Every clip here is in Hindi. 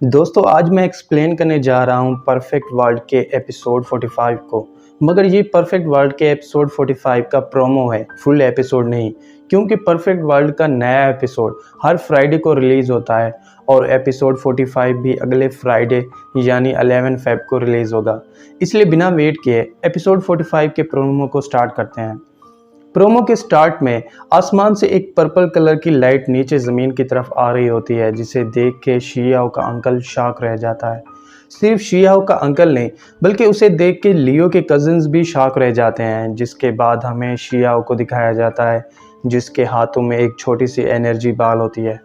दोस्तों आज मैं एक्सप्लेन करने जा रहा हूँ परफेक्ट वर्ल्ड के एपिसोड 45 को। मगर ये परफेक्ट वर्ल्ड के एपिसोड 45 का प्रोमो है, फुल एपिसोड नहीं। क्योंकि परफेक्ट वर्ल्ड का नया एपिसोड हर फ्राइडे को रिलीज़ होता है और एपिसोड 45 भी अगले फ्राइडे यानी 11 फेब को रिलीज़ होगा। इसलिए बिना वेट किए एपिसोड 45 के प्रोमो को स्टार्ट करते हैं। प्रोमो के स्टार्ट में आसमान से एक पर्पल कलर की लाइट नीचे ज़मीन की तरफ आ रही होती है, जिसे देख के शियाओ का अंकल शॉक रह जाता है। सिर्फ शियाओ का अंकल नहीं बल्कि उसे देख के लियो के कजिन्स भी शॉक रह जाते हैं। जिसके बाद हमें शियाओ को दिखाया जाता है जिसके हाथों में एक छोटी सी एनर्जी बॉल होती है।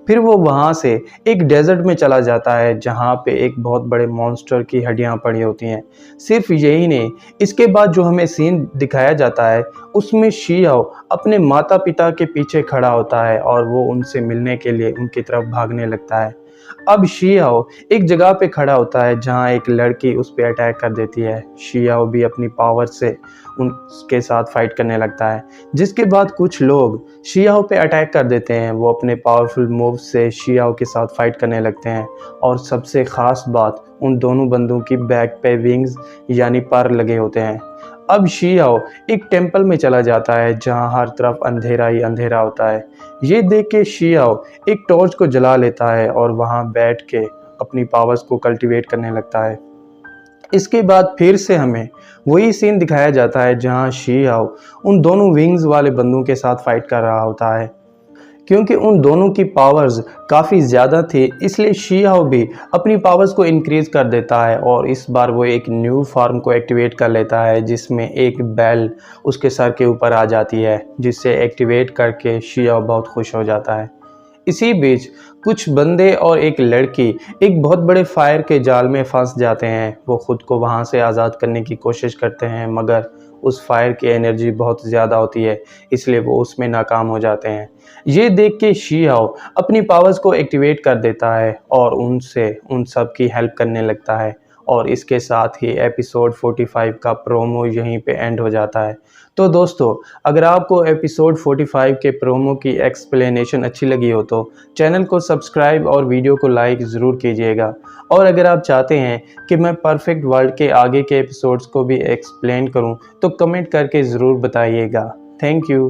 फिर वो वहाँ से एक डेजर्ट में चला जाता है जहाँ पे एक बहुत बड़े मॉन्स्टर की हड्डियाँ पड़ी होती हैं। सिर्फ यही नहीं, इसके बाद जो हमें सीन दिखाया जाता है उसमें शियाओ अपने माता पिता के पीछे खड़ा होता है और वो उनसे मिलने के लिए उनकी तरफ भागने लगता है। अब शियाओ एक जगह पे खड़ा होता है जहाँ एक लड़की उस पर अटैक कर देती है। शियाओ भी अपनी पावर से उनके साथ फाइट करने लगता है, जिसके बाद कुछ लोग शियाओ पे अटैक कर देते हैं। वो अपने पावरफुल मूव से शियाओ के साथ फाइट करने लगते हैं और सबसे ख़ास बात, उन दोनों बंदों की बैक पे विंग्स यानी पर लगे होते हैं। अब शियाओ एक टेंपल में चला जाता है जहां हर तरफ अंधेरा ही अंधेरा होता है। ये देख के शियाओ एक टॉर्च को जला लेता है और वहां बैठ के अपनी पावर्स को कल्टीवेट करने लगता है। इसके बाद फिर से हमें वही सीन दिखाया जाता है जहां शियाओ उन दोनों विंग्स वाले बंदों के साथ फाइट कर रहा होता है। क्योंकि उन दोनों की पावर्स काफ़ी ज़्यादा थी, इसलिए शियाओ भी अपनी पावर्स को इंक्रीज़ कर देता है और इस बार वो एक न्यू फॉर्म को एक्टिवेट कर लेता है जिसमें एक बेल उसके सर के ऊपर आ जाती है, जिससे एक्टिवेट करके शियाओ बहुत खुश हो जाता है। इसी बीच कुछ बंदे और एक लड़की एक बहुत बड़े फायर के जाल में फंस जाते हैं। वो खुद को वहाँ से आज़ाद करने की कोशिश करते हैं मगर उस फायर की एनर्जी बहुत ज़्यादा होती है, इसलिए वो उसमें नाकाम हो जाते हैं। ये देख के शियाओ अपनी पावर्स को एक्टिवेट कर देता है और उनसे उन सब की हेल्प करने लगता है और इसके साथ ही एपिसोड 45 का प्रोमो यहीं पे एंड हो जाता है। तो दोस्तों, अगर आपको एपिसोड 45 के प्रोमो की एक्सप्लेनेशन अच्छी लगी हो तो चैनल को सब्सक्राइब और वीडियो को लाइक ज़रूर कीजिएगा। और अगर आप चाहते हैं कि मैं परफेक्ट वर्ल्ड के आगे के एपिसोड्स को भी एक्सप्लेन करूं तो कमेंट करके ज़रूर बताइएगा। Thank you.